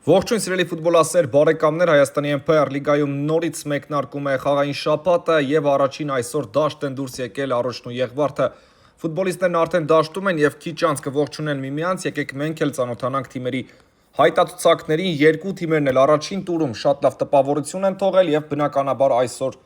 Ողջույն սիրելի ֆուտբոլասեր բարեկամներ, Հայաստանի ՆՓԱ լիգայում նորից մեկնարկում է խաղային շաբաթը եւ առաջին այսօր դաշտ են դուրս եկել Առողջն ու Եղվարդը։ Ֆուտբոլիստներն արդեն դաշտում են եւ քիչ անց կողջունեն միմյանց, եկեք մենք էլ ծանոթանանք թիմերի հայտարարություններին, երկու թիմերն էլ առաջին տուրում շատ լավ տպավորություն են թողել եւ բնականաբար այսօր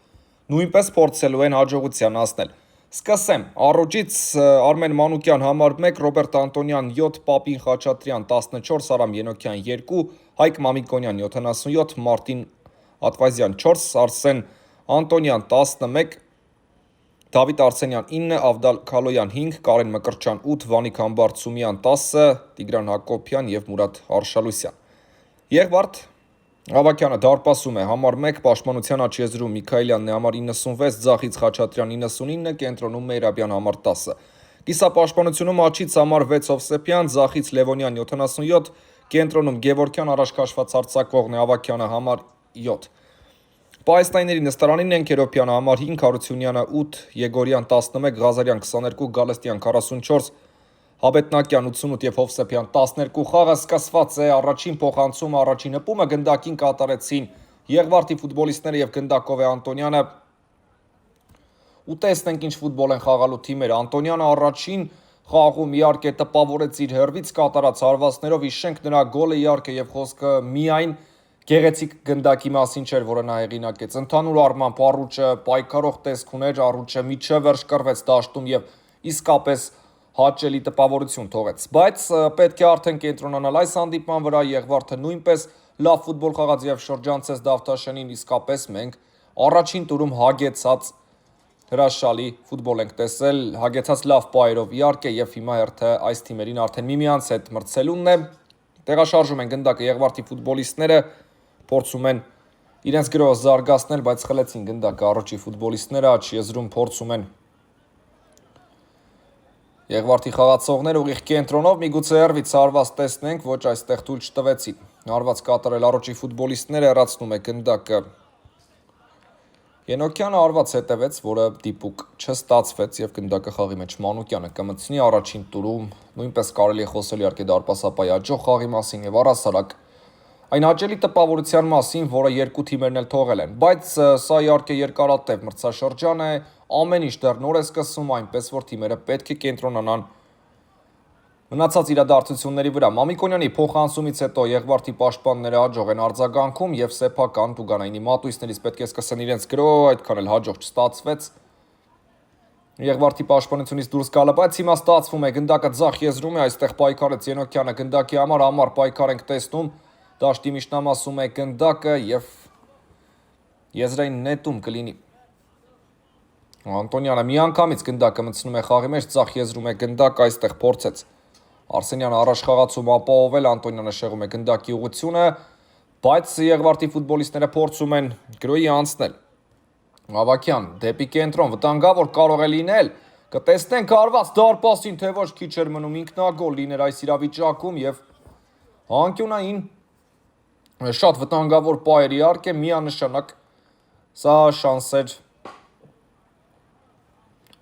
նույնպես փորձելու են հաջողության հասնել։ Սկսեմ, առօջից Արմեն Մանուկյան համար 1, Ռոբերտ Անտոնյան 7, Պապին Խաչատրյան 14, Արամ Ենոքյան 2, Հայկ Մամիկոնյան 77, Մարտին Ատվազյան 4, Արսեն Անտոնյան 11, Դավիթ Արսենյան 9, Ավդալ Քալոյան 5, Կարեն Մկրտչյան 8, Վանիկ Համբարձումյան 10, Տիգրան Հակոբյան եւ Մուրադ Արշալուսյան։ Եղվարդ Ավակյանը դարպասում է համար 1, Պաշտպանության աչեզրում Միքայելյանն է համար 96, Ձախից Խաչատրյան 99, կենտրոնում Մեյրաբյան համար 10։ Կիսապաշտպանությունում աչից համար 6 Հովսեփյան, Ձախից Լևոնյան 77, կենտրոնում Գևորգյան առաջ քաշված արձակվողն է Ավակյանը համար 7։ Պահեստայինների նստարանին Նենքերոփյանը համար 5, Հարությունյանը 8, Եգորյան 11, Ղազարյան 22, Գալստյան 44, Հաբետնակյան 88 եւ Հովսեփյան 12 խաղը սկսված է առաջին փոխանցումը, առաջին հպումը գնդակին կատարեցին Եղվարդի ֆուտբոլիստները եւ գնդակով է Անտոնյանը։ Ու տեսնենք ինչ ֆուտբոլ են խաղալու թիմերը։ Անտոնյանը առաջին խաղում իհարկե տպավորեց իր հերվից կատարած հարվածներով, հիշենք նրա գոլը իհարկե եւ խոսքը միայն գեղեցիկ գնդակի մասին չէր, որը նա հեղինակեց։ Ընդհանուր առմամբ առուճը պայքարող տեսք ուներ, առուճը միջև վերջ կռվեց դաշտում եւ իսկապես հաճելի տպավորություն թողեց, բայց պետք է արդեն կենտրոնանալ այս հանդիպման վրա, Եղվարդը նույնպես լավ ֆուտբոլ խաղաց եւ շրջանցեց Դավթաշենին, իսկապես մենք առաջին տուրում հագեցած հրաշալի ֆուտբոլ ենք տեսել, հագեցած լավ պայերով իհարկե եւ հիմա հերթը այս թիմերին արդեն միմյանց հետ մրցելունն է։ Տեղաշարժում են գնդակը Եղվարդի ֆուտբոլիստները, փորձում են իրենց գրոհը զարգացնել, բայց խլեցին գնդակը առաջի ֆուտբոլիստները, աչ եզրում փորձում են Եղվարդի խաղացողները ուղիղ կենտրոնով, միգուցե հեռվից հարված տեսնենք, ոչ այստեղ թույլ չտվեցին։ Հարված կատարել առաջի ֆուտբոլիստները, հեռացնում է գնդակը Ենոքյանը, հարված հետևեց, որը դիպուկ չստացվեց եւ գնդակը խաղի մեջ Մանուկյանը կմտցնի առաջին տուրում, նույնպես կարելի է խոսել իհարկե դարպասապայի աջող խաղի մասին եւ առասարակ այն հաճելի տպավորության մասին, որը երկու թիմերն էլ թողել են, բայց սա իհարկե երկարատև մրցաշրջան է, ամեն ինչ դեռ նոր է սկսվում, այնպես որ թիմերը պետք է կենտրոնանան մնացած իրադարձությունների վրա։ Մամիկոնյանի փոխանցումից հետո Եղվարդի պաշտպանները հաջող են արձագանքում եւ սեփական Տուգանայինի մատույցներից պետք է սկսեն իրենց գրոհը, այդքան էլ հաջող չստացվեց։ Եղվարդի պաշտպանությունից դուրս գալը, բայց հիմա ստացվում է գնդակը ձախ եզրում է, այստեղ պայքարեց Ենոքյանը գնդակի համար պայքար ենք տեսնում, դաշտի միջնամասում է գնդակը եւ եզրային նետում կլինի։ Անտոնյանը միանգամից գնդակը մտցնում է խաղի մեջ, ձախ եզրում է գնդակը, այստեղ փորձեց Արսենյանը առաջ խաղացում ապահովել, Անտոնյանը շեղում է գնդակի ուղղությունը, բայց Եղվարդի ֆուտբոլիստները փորձում են գրոհի անցնել։ Ավակյան դեպի կենտրոն, վտանգավոր կարող է լինել, կտեսնենք հարված դարպասին, թե ոչ քիչ էր մնում ինքնագոլ լիներ այս իրավիճակում եւ անկյունային շատ վտանգավոր պայեր իհարկե միանշանակ սա շանս էր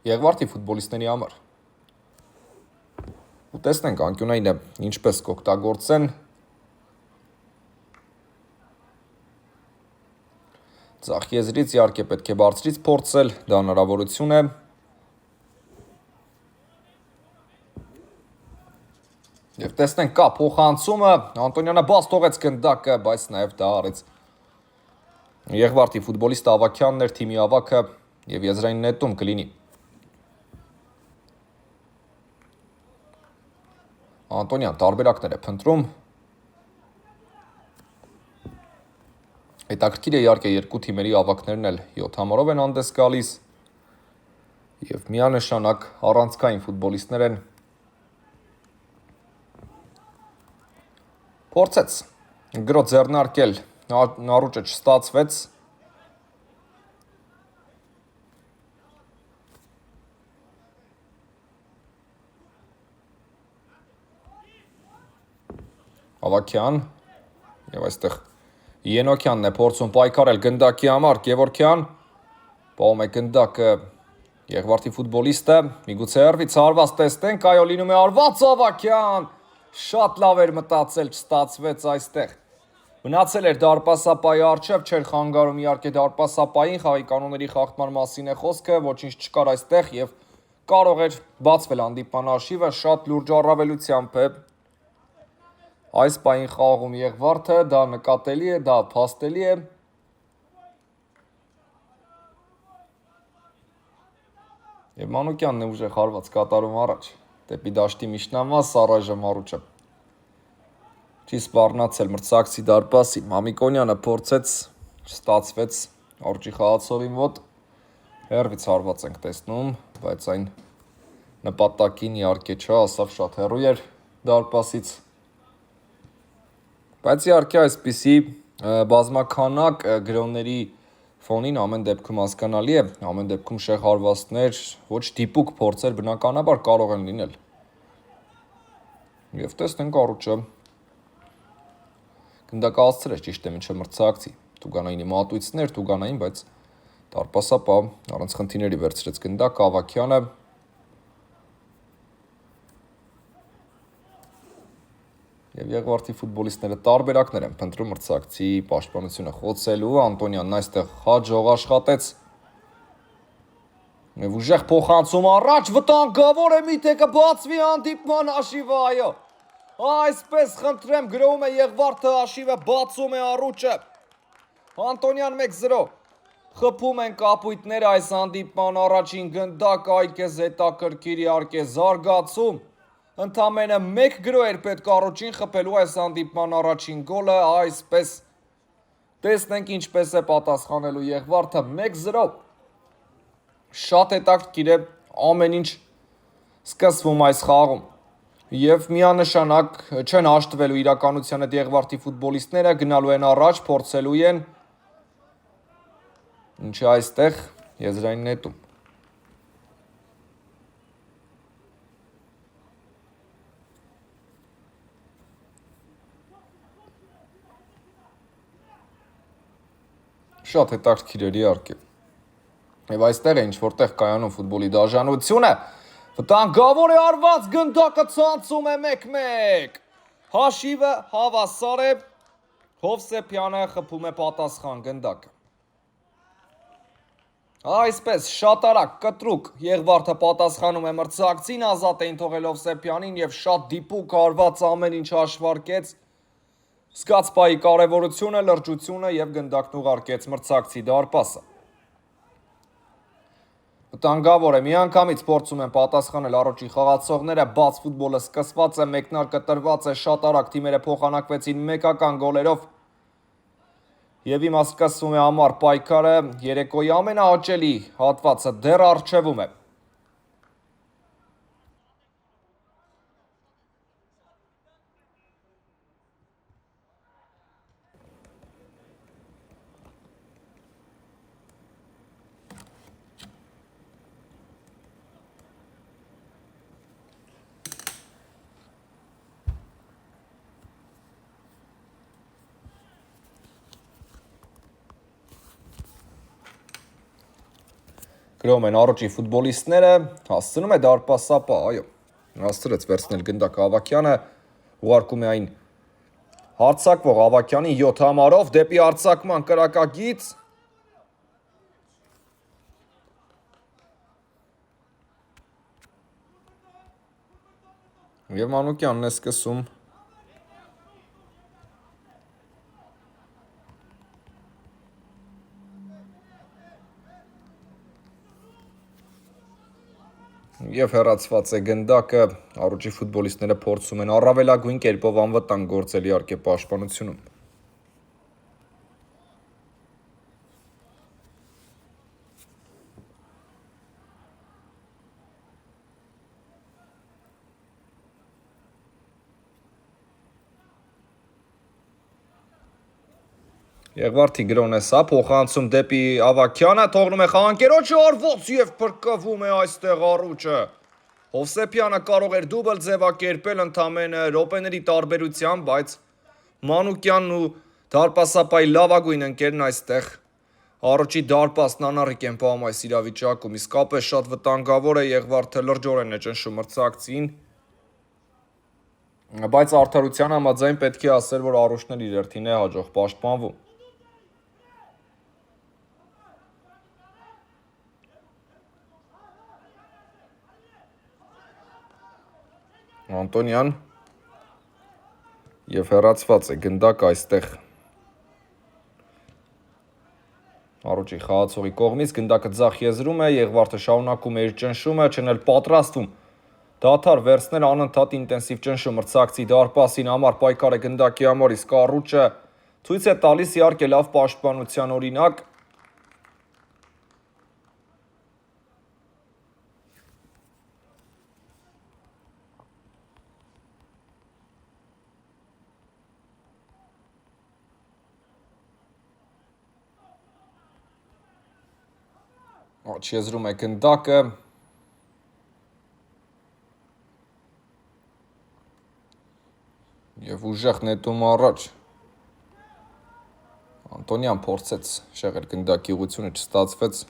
Եղվարդի ֆուտբոլիստների համար։ Ու տեսնենք անկյունայինը ինչպես կօգտագործեն Ձախ եզրից իհարկե պետք է բարձրից փորձել, դա հնարավորություն է։ Եվ տեսնենք կա փոխանցումը, Անտոնյանը բաց թողեց գնդակը, բայց նաև դա արեց Եղվարդի ֆուտբոլիստը Ավակյանն էր, թիմի ավակը եւ եզրային նետում կլինի։ Անտոնյան տարբերակներ է փնտրում։ Հետաքրքիր է իհարկե երկու թիմերի ավակներն էլ 7 համարով են հանդես գալիս եւ միանշանակ առանցքային ֆուտբոլիստներ են։ Փորձեց գրո ձեռնարկել, նարուճը չստացվեց։ Ավակյան եւ այստեղ Ենոքյանն է փորձում պայքարել գնդակի համար, Գևորգյան պահում է գնդակը Եղվարդի ֆուտբոլիստը, միգուցե հեռվից հարված տեսնենք, այո լինում է հարված Ավակյան, շատ լավ էր մտածել, չստացվեց այստեղ։ Մնացել էր դարպասապայի առջև, չէր խանգարում իհարկե դարպասապային, խաղի կանոնների խախտման մասին է խոսքը, ոչինչ չկար այստեղ եւ կարող էր բացվել հանդիպման արշիվը, շատ լուրջ առավելությամբ է այս պահին խաղում Եղվարդը, դա նկատելի է, դա փաստելի է։ Եվ Մանուկյանն է ուժեղ հարված կատարում առաջ, դեպի դաշտի միջնամաս, առայժմ Արուչը չի սպառնացել մրցակցի դարպասին, Մամիկոնյանը փորձեց, չստացվեց, Արուչի խաղացողի մոտ, հեռվից հարված ենք տեսնում, բայց այն նպատակին իհարկե չհասավ, շատ հեռու էր դարպասից, բայց իհարկե այսպիսի բազմաքանակ գրոնների ֆոնին ամեն դեպքում հասկանալի է, ամեն դեպքում շեղարվածներ, ոչ դիպուկ փորձեր բնականաբար կարող են լինել։ Եվ տեսնենք Արուչը գնդակահասցրեց, ճիշտ է, մինչև մրցակցի, Տուգանայինի մատույցներ, Տուգանային, բայց դարպասապա առանց խնդիրների վերցրեց գնդակ, Ավագյանը Եվ Եղվարդի ֆուտբոլիստները տարբերակներ են փնտրում մրցակցի պաշտպանությունը խոցելու, Անտոնյանն այստեղ հաջող աշխատեց։ Եվ ուժեղ փոխանցում առաջ, վտանգավոր է, միթե կբացվի հանդիպման հաշիվը, այո։ Այսպես խնդրեմ, գրովում է Եղվարդը, հաշիվը բացում է Արուչը։ Անտոնյան 1-0։ Խփում են կապույտները այս հանդիպման առաջին գնդակ, այգեզ հետաքրքիր իհարկե զարգացում։ Ընդամենը 1 գրո էր պետք Արուչին խփելու այս հանդիպման առաջին գոլը, այսպես տեսնենք ինչպես է պատասխանելու Եղվարդը 1-0։ Շատ հետաքրքիր է ամեն ինչ սկսվում այս խաղում։ Եվ միանշանակ չեն հաշտվելու իրականության հետ Եղվարդի ֆուտբոլիստները, գնալու են առաջ, փորձելու են։ Ինչը այստեղ եզրային նետում։ Շատ հետաքրքիր էր իհարկե։ Եվ այստեղ է ինչ-որտեղ կայանում ֆուտբոլի դաժանությունը։ Վտանգավոր է արված, գնդակը ցանցում է 1-1։ Հաշիվը հավասար է, Հովսեփյանը խփում է պատասխան գնդակը։ Այսպես շատ արագ, կտրուկ Եղվարդը պատասխանում է մրցակցին, ազատ էին թողել Հովսեփյանին եւ շատ դիպուկ արված ամեն ինչ հաշվարկեց։ Զգաց պայի կարևորությունը, լրջությունը եւ գնդակն ուղարկեց մրցակցի դարպասը։ Վտանգավոր է, միանգամից փորձում են պատասխանել Արուչի խաղացողները, բաց ֆուտբոլը սկսված է, մեկնարկը տրված է, շատ արագ թիմերը փոխանակվեցին մեկական գոլերով։ Եվ հիմա սկսվում է ամառ պայքարը, երեկոյի ամենահաճելի հատվածը դեռ առջևում է։ Գրում են Արուչի ֆուտբոլիստները, հասցնում է դարպասապա, այո, հասցրեց վերցնել գնդակ Ավագյանը, ուղարկում է այն հարձակվող Ավագյանի 7 համարով դեպի արձակման կրակագիծ։ Եվ Մանուկյանն է սկսում Եվ հեռացված է գնդակը, Արուչի ֆուտբոլիստները փորձում են առավելագույն կերպով անվտանգ գործել իհարկե պաշտպանությունում։ Եղվարդի գրոն է սա, փոխանցում դեպի Ավագյանը, թողնում է խաղանկերոջը, արվոց եւ փրկվում է այստեղ Արուչը։ Հովսեփյանը կարող էր դուբլ ձևակերպել ընդամենը րոպեների տարբերությամբ, բայց Մանուկյանն ու դարպասապայի լավագույն ընկերն այստեղ Արուչի դարպասն անառիկ են պահում այս իրավիճակում, իսկապես շատ վտանգավոր է, Եղվարդը լրջորեն է ճնշում մրցակցին։ Բայց արդարության համաձայն պետք է ասել, որ Արուշն էլ իր հերթին է հաջող պաշտպանվում։ Անտոնյան եւ հեռացված է գնդակ այստեղ Արուջի խաղացողի կողմից, գնդակը ձախ եզրում է, Եղվարդը շարունակում է իր ճնշումը, չեն էլ պատրաստվում դադար վերցնել, անընդհատ ինտենսիվ ճնշում մրցակցի դարպասին, համար պայքար է գնդակի համար, իսկ Արուջը ցույց է տալիս իհարկե լավ պաշտպանության օրինակ։ Աջ եզրում է գնդակը, եւ ուժեղ նետում առաջ, Անտոնյան փորձեց շեղել գնդակի ուղղությունը, չստացվեց,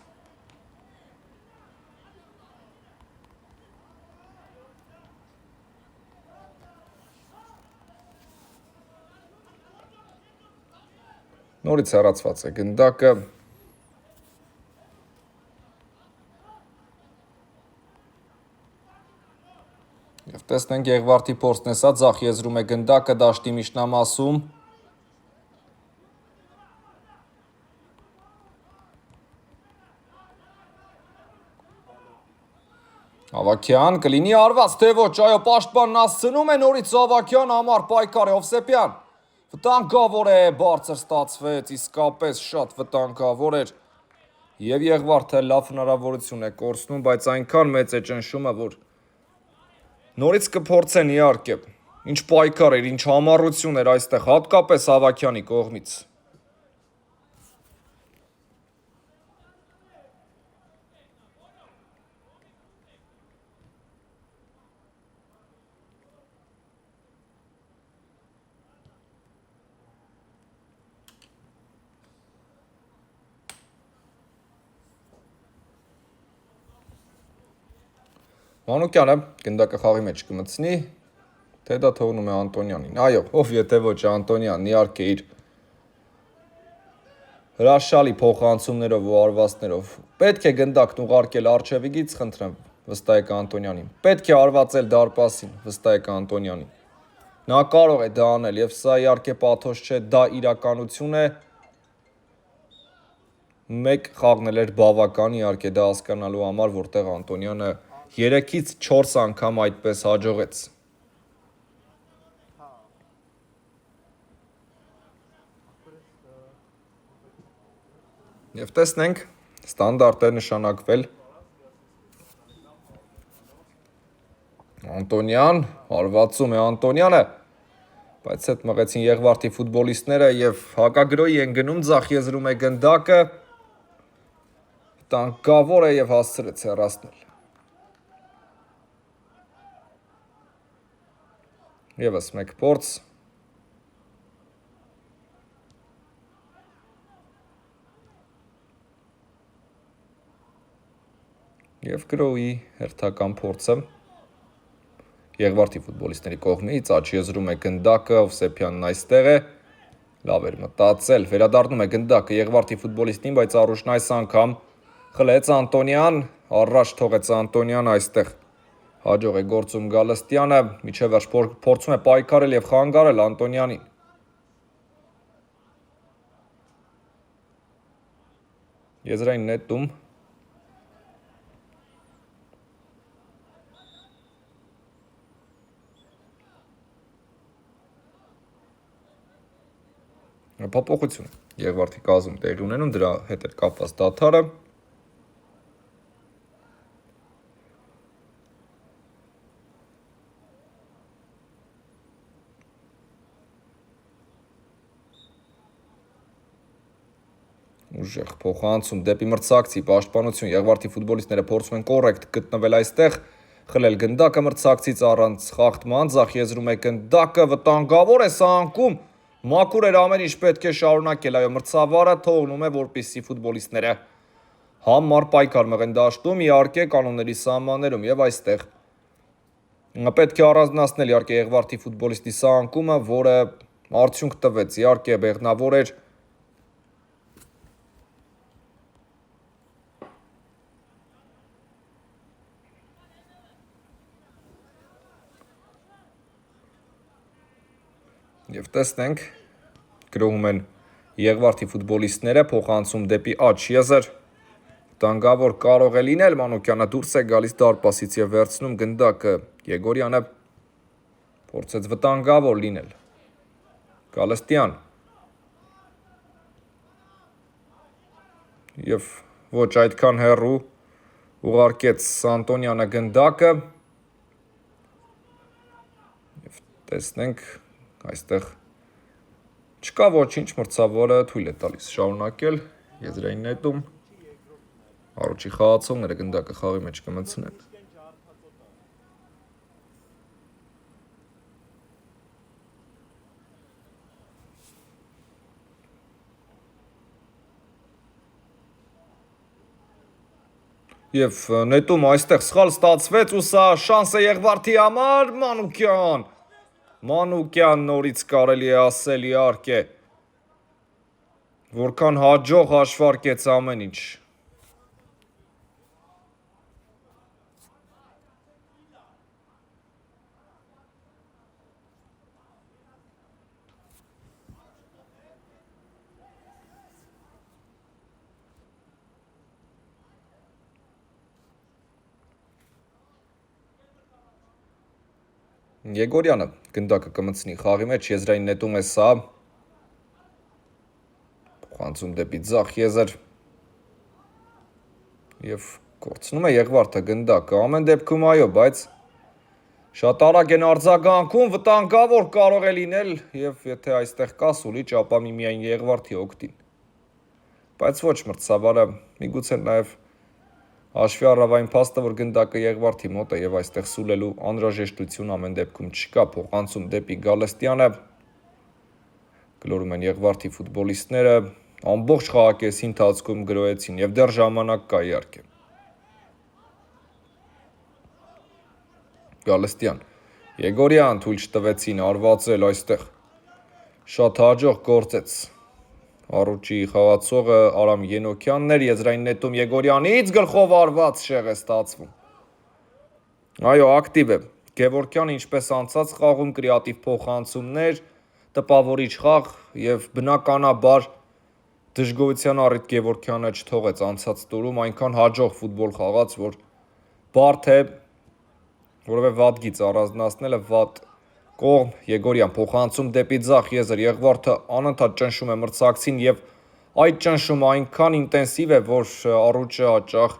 նորից հեռացված է գնդակը, Եվ տեսնենք Եղվարդի փորձն է սա, ձախ եզրում է գնդակը դաշտի միջնամասում։ Ավակյան կլինի արված, թե ոչ, այո, պաշտպանն հասցնում է նորից Ավակյան, համար պայքար է Հովսեփյան։ Վտանգավոր է, բարձր ստացվեց, իսկապես շատ վտանգավոր էր։ Եվ Եղվարդը լավ հնարավորություն է կորցնում, բայց այնքան մեծ է ճնշումը, որ նորից կփորձեն իհարկե, ինչ պայքար էր, ինչ համառություն էր այստեղ, հատկապես Ավակյանի կողմից։ Մանուկյանը գնդակը խաղի մեջ կմտցնի, թե դա թողնում է Անտոնյանին։ Այո, ով եթե ոչ Անտոնյանն իհարկե իր հրաշալի փոխանցումներով ու արվածներով։ Պետք է գնդակն ուղարկել Արչևիկից, խնդրեմ, վստահեք Անտոնյանին։ Պետք է արվածել դարպասին, վստահեք Անտոնյանին։ Նա կարող է դա անել եւ սա իհարկե պաթոս չէ, դա իրականություն է։ Մեկ խաղն էր բավական իհարկե դա հասկանալու համար, որտեղ Անտոնյանը 3-ից 4 անգամ այդպես հաջողեց։ Եվ տեսնենք, ստանդարտ է նշանակվել։ Անտոնյան, հարվածում է Անտոնյանը, բայց հետ մղեցին Եղվարդի ֆուտբոլիստները եւ հակագրոյի են գնում, ձախ եզրում է գնդակը, տանկավոր է եւ հասցրեց հեռացնել։ Եվս մեկ փորձ։ Եվ գրոյի հերթական փորձը Եղվարդի ֆուտբոլիստների կողմից, աջ եզրում է գնդակը, Հովսեփյանն այստեղ է, լավ էր մտածել, վերադառնում է գնդակը Եղվարդի ֆուտբոլիստին, բայց Արուշն այս անգամ խլեց Անտոնյան, առաջ թողեց Անտոնյան այստեղ։ Հաջող է գործում Գալստյանը, միջև վերջ փորձում է պայքարել եւ խանգարել Անտոնյանին։ Եզրային նետում փոփոխություն Եղվարդի կազմում տեղի ունենում, դրա հետ էր կապված դադարը։ Ուժեղ փոխանցում դեպի մրցակցի պաշտպանություն Եղվարդի ֆուտբոլիստները փորձում են կոռեկտ գտնվել այստեղ, խլել գնդակը մրցակցից առանց խախտման, ձախ եզրում է գնդակը, վտանգավոր է սա անկում, մաքուր էր ամեն ինչ պետք է շարունակել, այո մրցավարը թողնում է, որպեսզի ֆուտբոլիստները համար պայքար մղեն դաշտում, իհարկե կանոնների սահմաններում եւ այստեղ Պետք է առանձնացնել իհարկե Եղվարդի ֆուտբոլիստի սա անկումը, որը արդյունք տվեց, իհարկե բեղնավոր էր։ Եվ տեսնենք, գրոհում են Եղվարդի ֆուտբոլիստները, փոխանցում դեպի աջ եզր։ Վտանգավոր կարող է լինել, Մանուկյանը դուրս է գալիս դարպասից եւ վերցնում գնդակը։ Եգորյանը փորձեց վտանգավոր լինել։ Գալստյան։ Եվ ոչ այդքան հեռու ուղարկեց Անտոնյանը գնդակը։ Եվ տեսնենք, այստեղ չկա ոչինչ, մրցավորը թույլ է տալիս շարունակել եզրային նետում։ Առաջի խաղացողները գնդակը խաղի մեջ կմտցնեն։ Եվ նետում այստեղ սխալ ստացվեց ու սա շանս է Եղվարդի համար, Մանուկյան նորից կարելի է ասել իհարկե, որքան հաջող հաշվարկեց ամեն ինչ։ Եգորյանը գնդակը կմցնի խաղի մեջ, եզրային նետում է սա, փոխանցում դեպի ձախ եզր եւ կորցնում է Եղվարդը գնդակը, ամեն դեպքում այո, բայց շատ արագ են արձագանքում, վտանգավոր կարող է լինել եւ եթե այստեղ կա սուլիչ, ապա միայն Եղվարդի օգտին, բայց ոչ մրցավարը, միգուցե նաեւ Հաշվի առավ այն փաստը, որ գնդակը Եղվարդի մոտ է եւ այստեղ սուլելու անհրաժեշտություն ամեն դեպքում չկա, փոխանցում դեպի Գալստյանը։ Գլորում են Եղվարդի ֆուտբոլիստները, ամբողջ խաղակեսի ընթացքում գրոհեցին եւ դեռ ժամանակ կա իհարկե։ Գալստյան, Եգորյան թույլ չտվեցին արվածել այստեղ։ Շատ հաջող գործեց։ Առուճի խաղացողը Արամ Ենոքյանն էր, եզրային նետում Եգորյանից գլխով արված շեղ է ստացվում։ Այո, ակտիվ է։ Գևորգյանը ինչպես անցած խաղում կրեատիվ փոխանցումներ, տպավորիչ խաղ եւ բնականաբար դժգոհության առիթ Գևորգյանը չթողեց անցած տուրում, այնքան հաջող ֆուտբոլ խաղաց, որ բարդ է, որովհետեւ վատ գիծ առանձնացնելը վատ կողմ Եգորյան փոխանցում դեպի ձախ եզր Եղվարդը անընդհատ ճնշում է մրցակցին եւ այդ ճնշումը այնքան ինտենսիվ է, որ առուճը հաճախ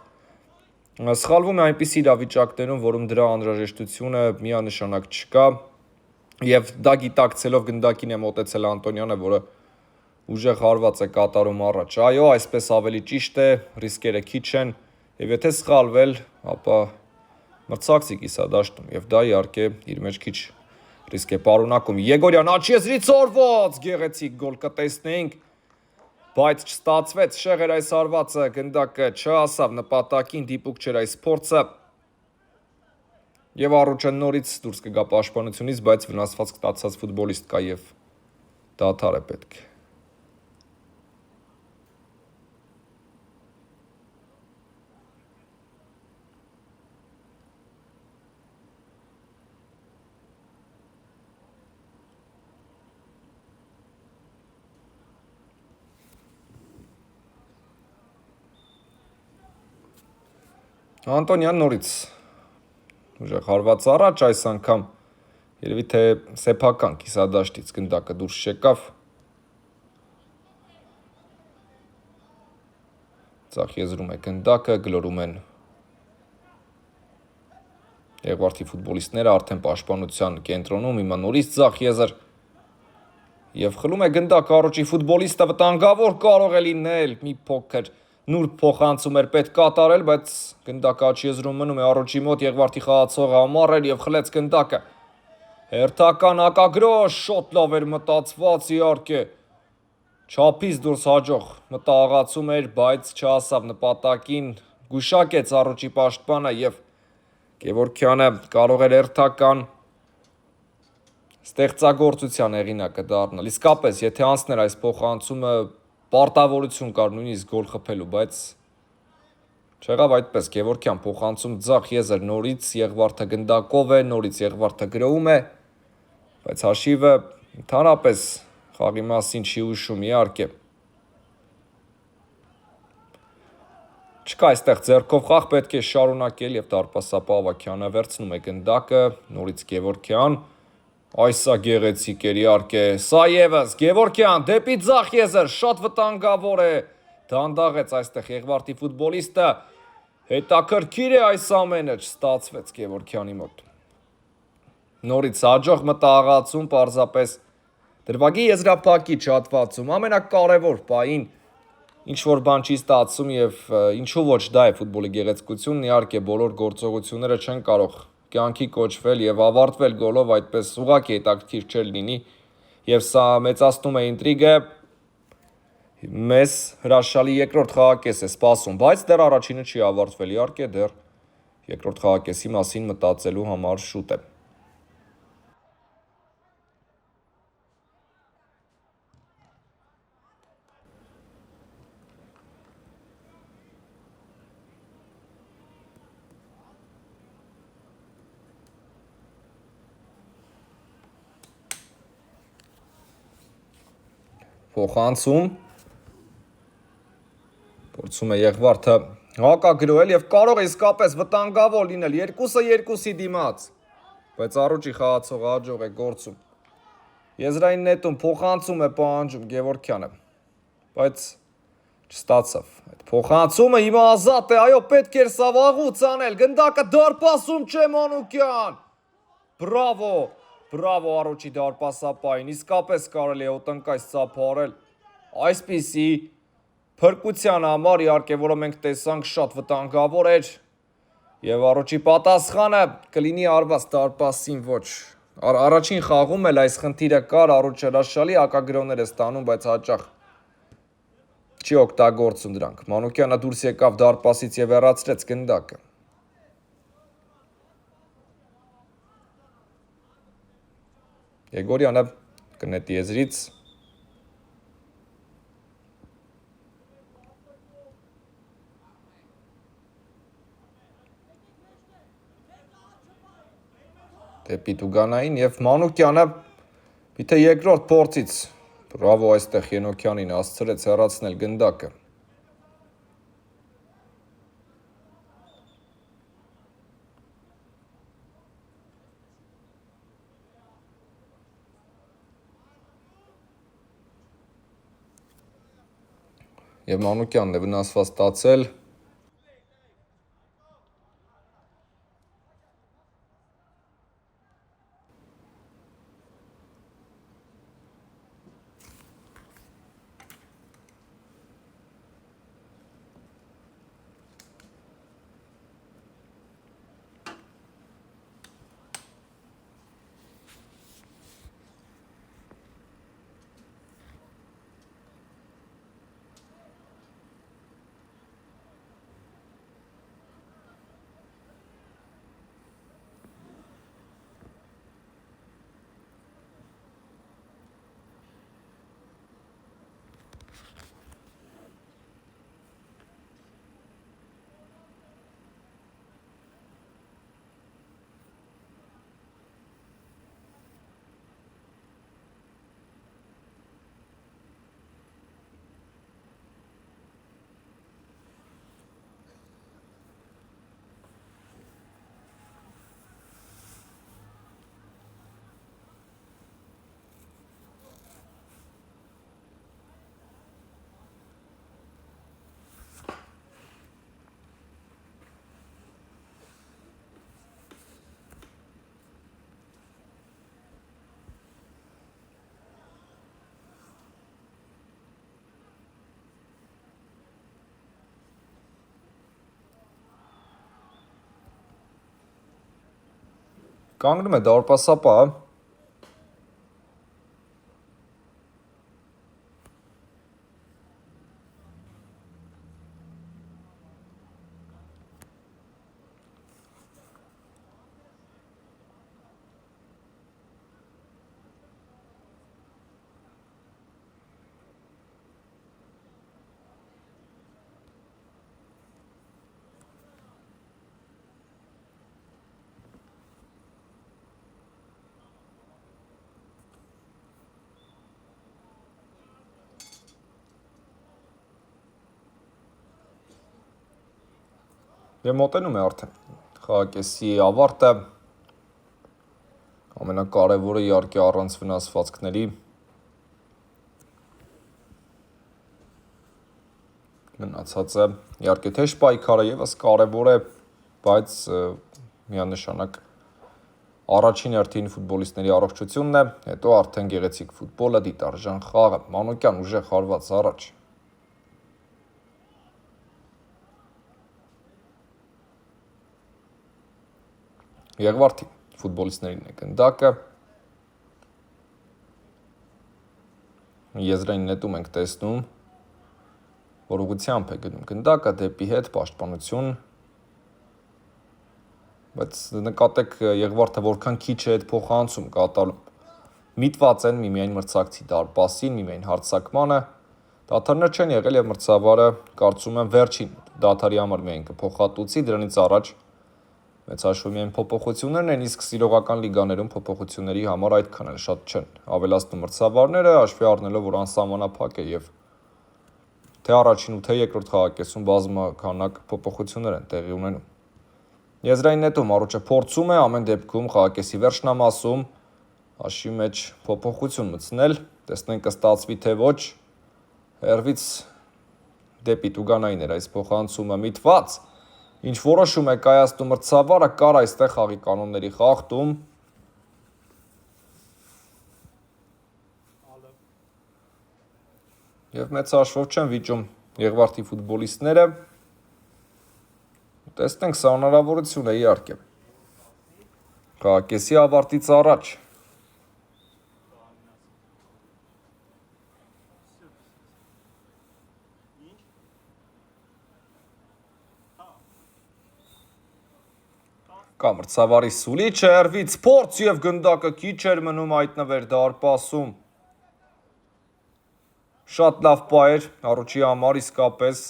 սխալվում է այնպիսի իրավիճակներում, որում դրա անհրաժեշտությունը միանշանակ չկա եւ դա գիտակցելով գնդակին է մոտեցել Անտոնյանը, որը ուժեղ հարված է կատարում առաջ։ Այո, այսպես ավելի ճիշտ է, ռիսկերը քիչ են եւ եթե սխալվել, ապա մրցակցի կիսադաշտում եւ դա իհարկե իր մեջ քիչ ռիսկ է պարունակում։ Եգորյան աջ եզրից օրված, գեղեցիկ գոլ կտեսնենք, բայց չստացվեց, շեղ էր այս հարվածը, գնդակը չհասավ նպատակին, դիպուկ չէր այս փորձը։ Եվ առուճը նորից դուրս կգա պաշտպանությունից, բայց վնասված կտացած ֆուտբոլիստ կա եւ դադար է պետք։ Անտոնյան նորից ուժեղ հարված առաջ, այս անգամ երևի թե սեփական կիսադաշտից գնդակը դուրս չեկավ։ Ձախ եզրում է գնդակը, գլորում են Եղվարդի ֆուտբոլիստները արդեն պաշտպանության կենտրոնում, հիմա նորից ձախ եզր եւ խլում է գնդակը առուճի ֆուտբոլիստը, վտանգավոր կարող է լինել, մի փոքր նուրբ փոխանցում էր պետք կատարել, բայց գնդակը աջ եզրում մնում է առուճի մոտ, Եղվարդի խաղացողը ամառ եւ խլեց գնդակը։ Հերթական ակագրոհ, շոտ լավ էր մտածված իհարկե։ Չափից դուրս հաջող մտահղացում էր, բայց չհասավ նպատակին, գուշակեց առուճի պաշտպանը եւ Գևորգյանը կարող էր երթական ստեղծագործության հեղինակը դառնալ։ Իսկապես, եթե անցներ այս փոխանցումը, պարտավորություն կար նույնիսկ գոլ խփելու, բայց չեղավ այդպես։ Գևորգյան փոխանցում ձախ եզր, նորից Եղվարդը գնդակով է, նորից Եղվարդը գրոում է, բայց հաշիվը ընդհանրապես խաղի մասին չի հուշում, իհարկե։ Չկա այստեղ ձեռքով խաղ, պետք է շարունակել եւ դարպասապահ Ավագյանը վերցնում է գնդակը, նորից Գևորգյան, այսա գեղեցիկ էր իհարկե, սա եւս Գևորգյան դեպի ձախ եզր, շատ վտանգավոր է, դանդաղեց այստեղ Եղվարդի ֆուտբոլիստը, հետաքրքիր է այս ամենը, չստացվեց Գևորգյանի մոտ։ Նորից հաջող մտահղացում, պարզապես դրվագի եզրափակիչ հատվածում ամենակարևոր պահին ինչ-որ բան չի ստացվում եւ ինչու ոչ դա է ֆուտբոլի գեղեցկությունն, իհարկե բոլոր գործողությունները չեն կարող կյանքի կոչվել եւ ավարտվել գոլով, այդպես ուղղակի հետաքրքիր չէր լինի եւ սա մեծացնում է ինտրիգը, մեզ հրաշալի երկրորդ խաղակես է սպասում, բայց դեռ առաջինը չի ավարտվել, իհարկե դեռ երկրորդ խաղակեսի մասին մտածելու համար շուտ է։ Փոխանցում փորձում է Եղվարդը հակագրոել եւ կարող է իսկապես վտանգավոր լինել 2-2-ի դիմաց, բայց առուճի խաղացողը հաջող է գործում։ Եզրային նետում փոխանցում է պահանջում Գևորգյանը, բայց չստացավ։ Այդ փոխանցումը հիմա ազատ է, այո, պետք էր սա վաղուց անել, գնդակը դարպասում չէ Մանուկյան։ Բրավո, բրավո առուճի դարպասապահին, իսկապես կարելի է օտնկայս ծափարել այսպիսի փրկության համար, իհարկե, որը մենք տեսանք շատ վտանգավոր էր եւ առուճի պատասխանը կլինի արված դարպասին ոչ։ Առաջին խաղում էլ այս խնդիրը կար, առուճը հրաշալի հակագրոներ է ստանում, բայց հաճախ չի օգտագործում դրանք։ Մանուկյանը դուրս եկավ դարպասից եւ հեռացրեց գնդակը։ Եգորյանը կնետի եզրից դեպի Տուգանային եւ Մանուկյանը պիտե երկրորդ փորձից բրավո այստեղ Ենոքյանին հասցրեց հեռացնել գնդակը։ Եվ Մանուկյանն է վնասված ստացել։ Կանգնում է դարպասապահը։ Եվ մոտենում է արդեն խաղակեսի ավարտը, ամենակարևորը իհարկե առանց վնասվածքների, մնացածը իհարկե թեժ պայքարը ևս կարևոր է, բայց միանշանակ առաջին հերթին ֆուտբոլիստների առողջությունն է, հետո արդեն գեղեցիկ ֆուտբոլը, դիտարժան խաղը, Մանուկյան ուժեղ հարված առաջ։ Եղվարդի ֆուտբոլիստներին է գնդակը, եզրային նետում ենք տեսնում, որ ուղղությամբ է գնում գնդակը դեպի հետ պաշտպանություն, բայց նկատեք Եղվարդը որքան քիչ է այդ փոխանցում կատարում, միտված են միմիայն մրցակցի դարպասին, միմիայն հարձակմանը, դադարներ չեն եղել և մրցավարը կարծում եմ վերջին դադարի համար միայն կփոխհատուցի, դրանից առաջ մեծ հաշվով միայն փոփոխություններն են, իսկ սիրողական լիգաներում փոփոխությունների համար այդքան էլ շատ չեն ավելացնում մրցավարները, հաշվի առնելով, որ անսահմանափակ է և թե առաջին ու թե երկրորդ խաղակեսում բազմականակ փոփոխություններ են տեղի ունենում։ Եզրային նետում Արուչը փորձում է ամեն դեպքում խաղակեսի վերջնամասում հաշվի մեջ փոփոխություն մտցնել, տեսնենք կստացվի թե ոչ, հեռվից դեպի Տուգանային էր այս փոխանցումը միտված, ինչ որոշում է կայացնում մրցավարը, կար այստեղ խաղի կանոնների խախտում, և մեծ հաշվով չեն վիճում Եղվարդի ֆուտբոլիստները, տեսնենք սա հնարավորություն է իհարկե, խաղակեսի ավարտից առաջ, կա մրցավարի սուլիչը, հեռվից փորձ և գնդակը քիչ էր մնում հայտնվեր դարպասում, շատ լավ պա էր Արուչի համար իսկապես,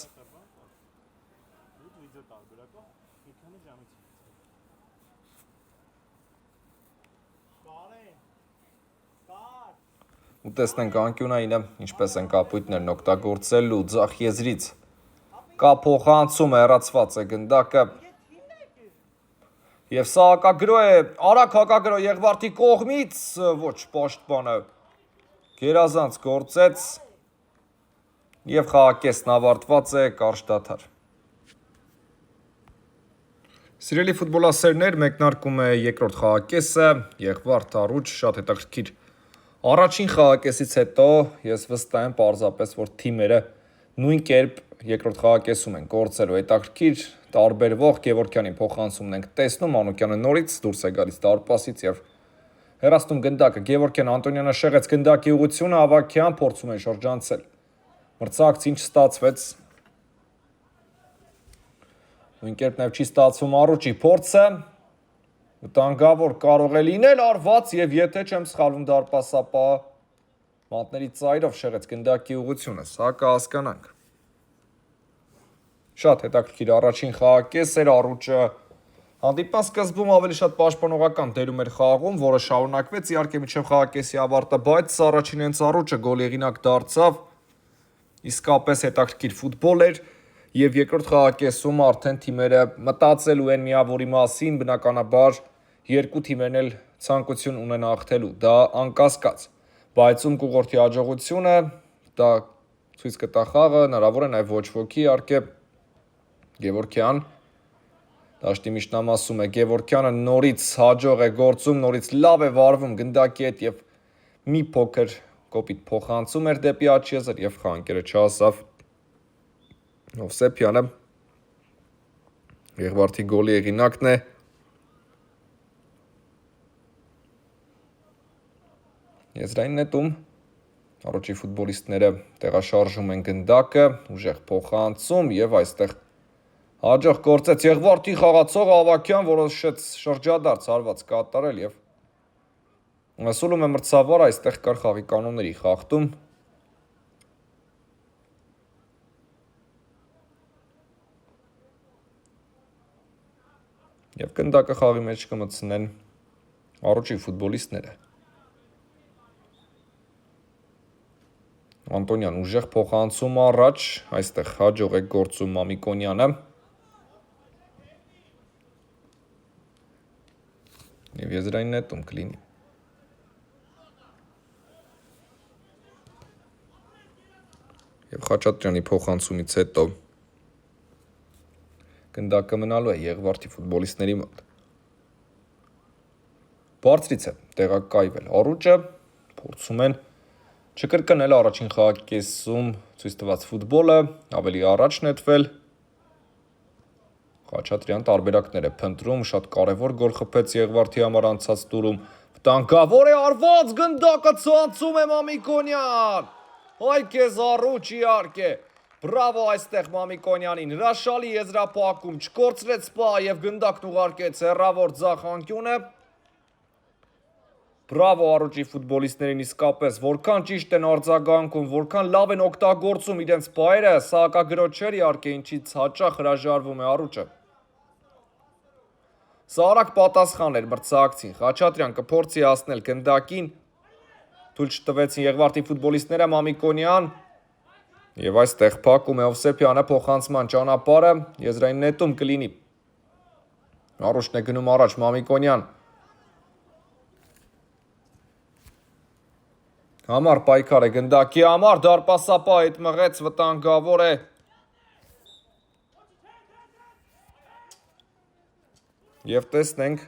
ու տեսնենք անկյունայինը ինչպես են կապույտներն օգտագործելու ձախ եզրից, կա փոխանցում հեռացված է գնդակը, և սա հակագրո է, արագ հակագրո Եղվարդի կողմից, ոչ պաշտպանը գերազանց գործեց և խաղակեսն ավարտված է կարճ դադար։ Սիրելի ֆուտբոլասերներ, մեկնարկում է երկրորդ խաղակեսը, Եղվարդ Արուչ, շատ հետաքրքիր առաջին խաղակեսից հետո ես վստահ եմ պարզապես, որ թիմերը նույն կերպ երկրորդ խաղակեսում են գործելու, հետաքրքիր տարբերվող Գևորգյանի փոխանցումն ենք տեսնում, Մանուկյանը նորից դուրս է գալիս դարպասից և հեռացնում գնդակը, Գևորգյան Անտոնյանը շեղեց գնդակի ուղղությունը, Ավագյան փորձում են շրջանցել, մրցակցին չստացվեց, նույն կերպ նաև չի ստացվում Արուչի փորձը, վտանգավոր կարող է լինել արված և եթե չեմ սխալվում դարպասապահը մատների ծայրով շեղեց գնդակի ուղղությունը, սա կհասկանանք։ Շատ հետաքրքիր առաջին խաղակես էր, Արուչը հանդիպման սկզբում ավելի շատ պաշտպանողական դերում էր խաղում, որը շարունակվեց իհարկե մինչև խաղակեսի ավարտը, բայց առաջին հենց Արուչը գոլի հեղինակ դարձավ, իսկապես հետաքրքիր ֆուտբոլ էր և երկրորդ խաղակեսում արդեն թիմերը մտածելու են միավորի մասին, բնականաբար երկու թիմերն էլ ցանկություն ունեն հաղթելու, դա անկասկած, բայց ում կուղղորդի հաջողությունը, դա ցույց կտա խաղը, հնարավոր է նաև ոչ ոքի իհարկե, Գևորգյան, դաշտի միջնամասում է Գևորգյանը, նորից հաջող է գործում, նորից լավ է վարվում գնդակի հետ և մի փոքր կոպիտ փոխանցում էր դեպի աչեզր և խաղանկերը չհասավ Հովսեփյանը, Եղվարդի գոլի հեղինակն է, եզրային նետում Արուչի ֆուտբոլիստները տեղաշարժում են գնդակը, ուժեղ փոխանցում և այստեղ հաջող գործեց Եղվարդի խաղացողը Ավագյան, որոշեց շրջադարձ հարված կատարել և սուլում է մրցավարը, այստեղ կար խաղի կանոնների խախտում, և գնդակը խաղի մեջ կմտցնեն Արուչի ֆուտբոլիստները։ Անտոնյան ուժեղ փոխանցում առաջ, այստեղ հաջող է գործում Մամիկոնյանը, եզրային նետում կլինի։ Եվ Խաչատրյանի փոխանցումից հետո գնդակը մնալու է Եղվարդի ֆուտբոլիստների մոտ։ Բարձրից է տեղակայվել առուճը, փորձում են չկրկնել առաջին խաղակեսում ցույց տված ֆուտբոլը, ավելի առաջ նետվել։ Խաչատրյան տարբերակներ է փնտրում, շատ կարևոր գոլ խփեց Եղվարդի համար անցած տուրում։ Վտանգավոր է արված, գնդակը ցանցում է Մամիկոնյան։ Այ քեզ առուջ իհարկե։ Բրավո այստեղ Մամիկոնյանին, հրաշալի եզրափակում, չկորցրեց սպա եւ գնդակն ուղարկեց հեռավոր ձախ անկյունը։ Բրավո առուճի ֆուտբոլիստներին իսկապես, որքան ճիշտ են արձագանքում, որքան լավ են օգտագործում իրենց պայերը, սահակագրոտ չէր իհարկե, ինչից հաճախ հրաժարվում է առուճը։ Սա արագ պատասխան էր մրցակցին, Խաչատրյան կփորձի հասնել գնդակին, թույլ չտվեցին Եղվարդի ֆուտբոլիստները, Մամիկոնյան, եւ այստեղ փակում է Հովսեփյանը փոխանցման ճանապարհը, եզրային նետում կլինի։ Առուճն է գնում առաջ, Մամիկոնյան։ Համար պայքար է գնդակի համար, դարպասապահ հետ մղեց, վտանգավոր է։ Եվ տեսնենք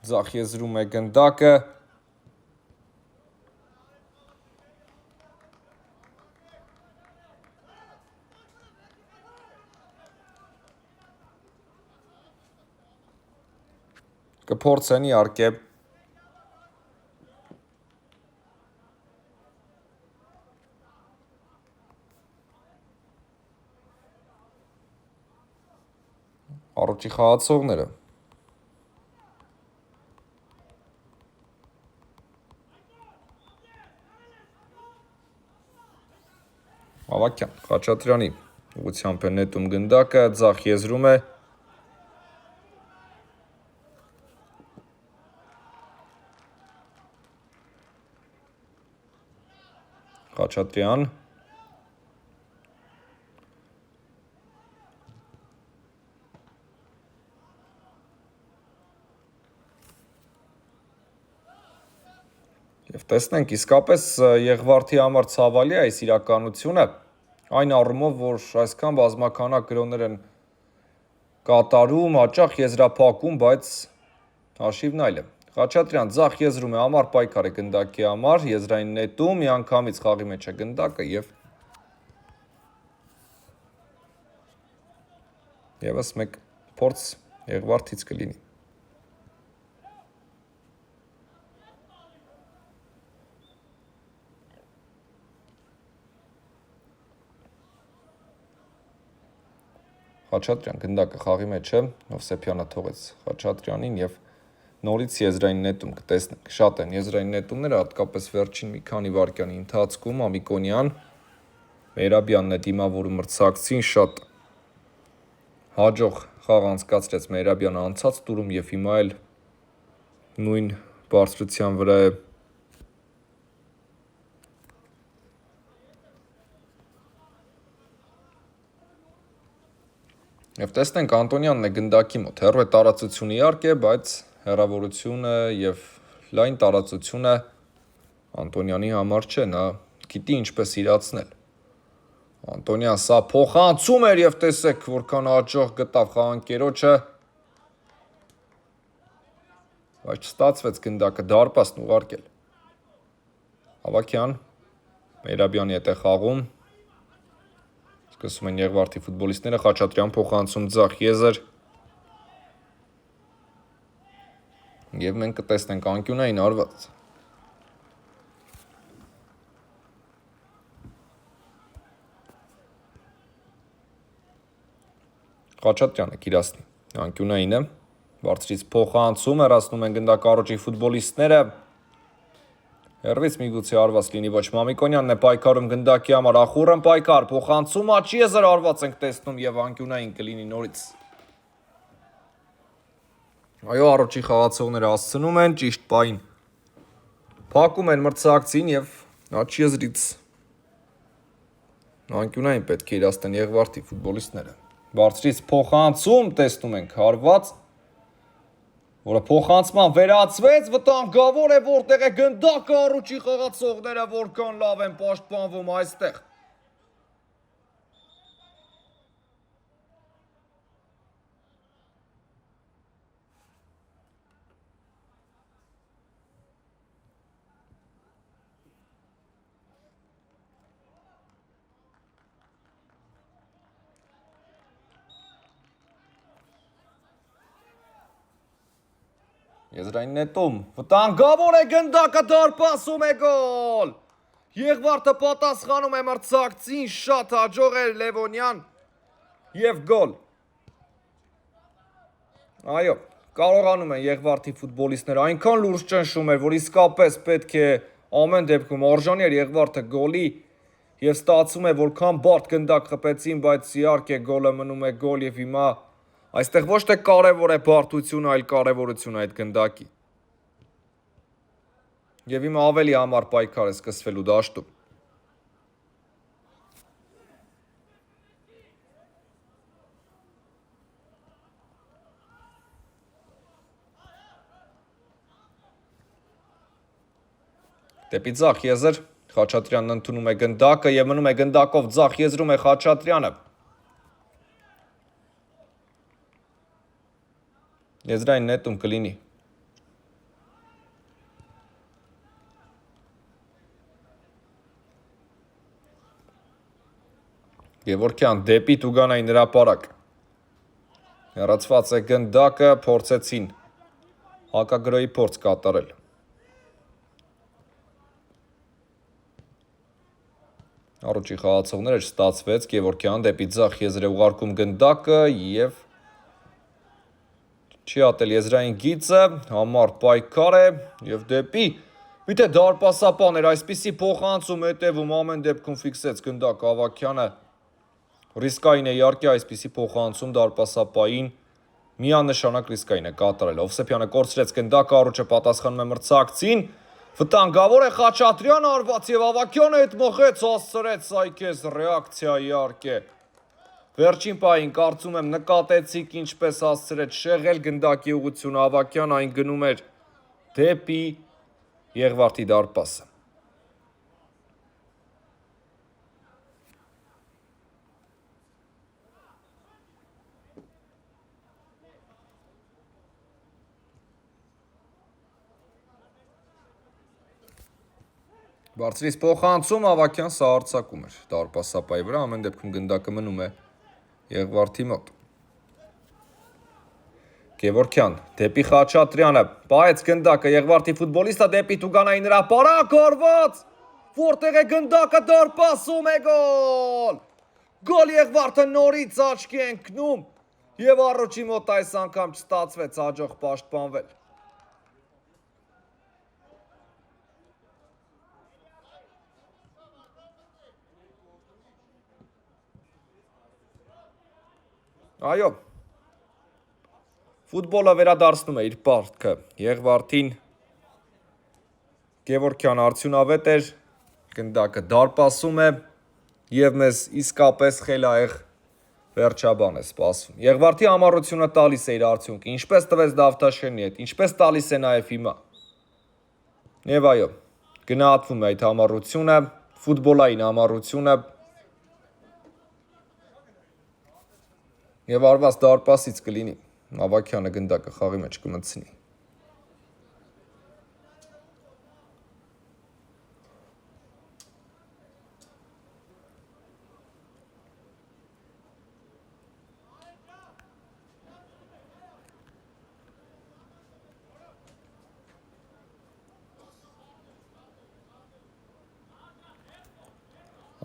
ձախ եզրում է գնդակը։ Կփորձեն իհարկե առուճի խաղացողները։ Ավակյան Խաչատրյանի ուղղությամբ է նետում գնդակը, ձախ եզրում է։ Խաչատրյան Եվ տեսնենք իսկապես Եղվարդի համար ցավալի է այս իրականությունը, այն առումով, որ այսքան բազմականակ գրոներ են կատարում, հաճախ եզրափակում, բայց հաշիվն այլ է։ Խաչատրյան ձախ եզրում է, համար պայքար է գնդակի համար, եզրային նետում, միանգամից խաղի մեջ է գնդակը եւ եւս մեկ փորձ Եղվարդից կլինի։ Խաչատրյան գնդակը խաղի մեջ է, Հովսեփյանը թողեց Խաչատրյանին եւ նորից եզրային նետում կտեսնենք։ Շատ են եզրային նետումները, հատկապես վերջին մի քանի վայրկյանի ընթացքում Մամիկոնյան Մերաբյանն է դիմավորում մրցակցին, շատ հաջող խաղ անցկացրեց Մերաբյանը անցած տուրում եւ հիմա էլ նույն բարձրության վրա է Եվ տեսնենք Անտոնյանն է գնդակի մոտ, հեռու է տարածությունը իհարկե, բայց հեռավորությունը եւ լայն տարածությունը Անտոնյանի համար չէ, նա գիտի ինչպես իրացնել։ Անտոնյան սա փոխանցում էր եւ տեսեք որքան հաջող գտավ խաղանկերոջը։ Բայց չստացվեց գնդակը դարպասն ուղարկել։ Ավակյան Մերաբյանի հետ է խաղում։ Սկսում են Եղվարդի ֆուտբոլիստները, Խաչատրյան փոխանցում ձախ եզր։ Եվ մենք կտեսնենք անկյունային արված։ Խաչատրյանը կիրասնի անկյունայինը, բարձրից փոխանցում, հեռացնում են գնդակառոճի ֆուտբոլիստները։ Հեռվից միգուցե արված լինի, ոչ Մամիկոնյանն է պայքարում գնդակի համար, ախուռն պայքար, փոխանցում, աչի եզր արված ենք տեսնում եւ անկյունային կլինի նորից։ Այո, առողջի խաղացողները հասցնում են ճիշտ պահին։ Փակում են մրցակցին եւ աչի եզրից անկյունային պետք է իրացնեն Եղվարդի ֆուտբոլիստները։ Բարձրից փոխանցում, տեսնում ենք հարված, որը փոխանցման վերացվեց, վտանգավոր է, որտեղ է գնդակը, առուչի խաղացողները որքան լավ են պաշտպանվում այստեղ։ Եզրային նետում, վտանգավոր է գնդակը, դարպասում է գոլ։ Եղվարդը պատասխանում է մրցակցին, շատ հաջող էր Լևոնյան և գոլ։ Այո, կարողանում են Եղվարդի ֆուտբոլիստները, այնքան լուրջ ճնշում էր, որ իսկապես պետք է ամեն դեպքում արժանի էր Եղվարդը գոլի և ստացվում է, որքան բարդ գնդակ խփեցին, բայց իհարկե գոլը մնում է գոլ և հիմա այստեղ ոչ թե կարևոր է բարդությունը, այլ կարևորությունը այդ գնդակի։ Եվ հիմա ավելի համար պայքար է սկսվելու դաշտում։ Դեպի ձախ եզր, Խաչատրյանն ընդունում է գնդակը և մնում է գնդակով ձախ եզրում է Խաչատրյանը։ Եզրային նետում կլինի։ Գևորգյան դեպի Տուգանային հրապարակ։ Հեռացված է գնդակը, փորձեցին հակագրոյի փորձ կատարել։ Առուչի խաղացողները չստացվեց, Գևորգյան դեպի ձախ եզր է ուղարկում գնդակը և չի ատել եզրային գիծը, համար պայքար է և դեպի, միթե դարպասապան էր, այսպիսի փոխանցում հետևում ամեն դեպքում ֆիքսեց գնդակ Ավագյանը, ռիսկային է իհարկե այսպիսի փոխանցում դարպասապային, միանշանակ ռիսկային է կատարել, Հովսեփյանը կորցրեց գնդակը, առուչը պատասխանում է մրցակցին, վտանգավոր է Խաչատրյանը արված և Ավագյանը հետ մխեց, հասցրեց սայքես ռեակցիա իհարկե։ Վերջին պահին կարծում եմ նկատեցիք ինչպես հասցրեց շեղել գնդակի ուղղությունը Ավագյանը, այն գնում էր դեպի Եղվարդի դարպասը։ Բարձրից փոխանցում Ավագյան սա արձակում էր դարպասապայի վրա, ամեն դեպքում գնդակը մնում է Եղվարդի մոտ։ Գևորգյան դեպի Խաչատրյանը, պահեց գնդակը Եղվարդի ֆուտբոլիստը դեպի Տուգանային հրապարակ, արված, որտեղ է գնդակը, դարպասում է գոլ։ Գոլ Եղվարդը նորից աչքի է ընկնում և առուչի մոտ այս անգամ չստացվեց հաջող պաշտպանվել։ Այո, ֆուտբոլը վերադարձնում է իր պարտքը Եղվարդին, Գևորգյան արդյունավետ էր, գնդակը դարպասում է և մեզ իսկապես խելահեղ վերջաբան է սպասվում։ Եղվարդի համառությունը տալիս է իր արդյունքը, ինչպես տվեց Դավթաշենի հետ, ինչպես տալիս է նաև հիմա։ Եվ այո, գնահատվում է այդ համառությունը, ֆուտբոլային համառությունը և արված դարպասից կլինի, Ավագյանը գնդակը խաղի մեջ կմտցնի։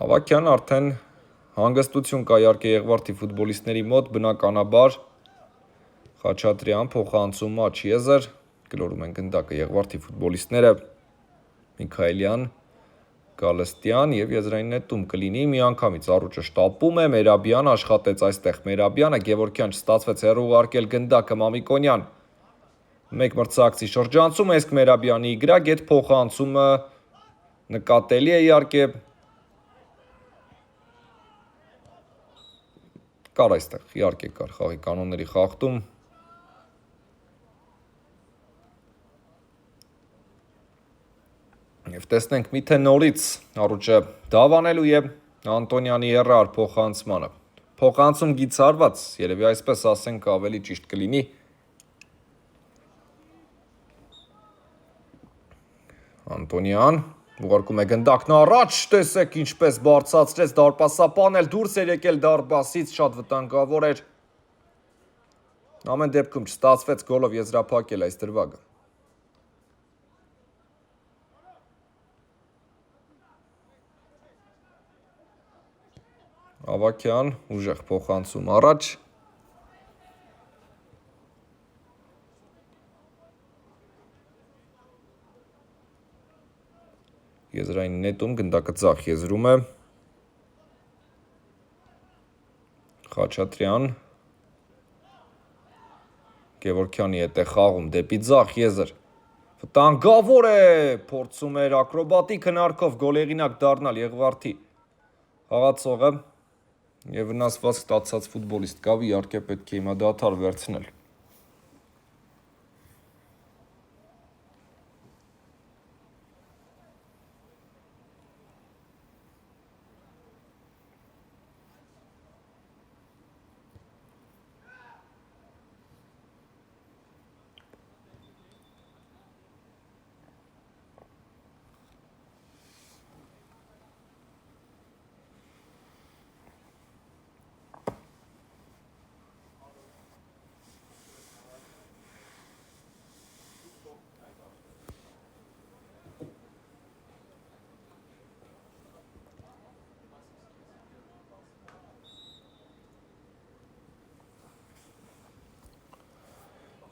Ավագյանը արդեն հանգստություն կա իհարկե Եղվարդի ֆուտբոլիստների մոտ, բնականաբար Խաչատրյան փոխանցում աջ եզր, գլորում են գնդակը Եղվարդի ֆուտբոլիստները, Միքայելյան, Գալստյան և եզրային նետում կլինի, միանգամից առուչը շտապում է, Մերաբյան աշխատեց այստեղ Մերաբյանը, Գևորգյան չստացվեց հեռու ուղարկել գնդակը Մամիկոնյան, մեկ մրցակցի շրջանցում է, իսկ Մերաբյանի Իգրակ այդ փոխանցումը նկատելի է իհարկե, Կար այստեղ, իհարկե կար խաղի կանոնների խախտում։ Եվ տեսնենք միթե նորից առուճը դավանելու եւ Անտոնյանի երար փոխանցմանը։ Փոխանցում գիծարված, երևի այսպես ասենք ավելի ճիշտ կլինի։ Անտոնյան ուղարկում է գնդակն առաջ, տեսեք ինչպես բարձրացրեց դարպասապանն էլ դուրս էր եկել դարպասից, շատ վտանգավոր էր։ Ամեն դեպքում չստացվեց գոլով եզրափակել այս դրվագը։ Ավակյան ուժեղ փոխանցում առաջ։ Եզրային նետում գնդակը ձախ եզրում է։ Խաչատրյան Գևորգյանի հետ է խաղում դեպի ձախ եզր։ Վտանգավոր է, փորձում էր ակրոբատիկ հնարքով գոլեղինակ դառնալ Եղվարդի խաղացողը եւ վնասված ստացած ֆուտբոլիստ կա, իհարկե պետք է հիմա դադար վերցնել։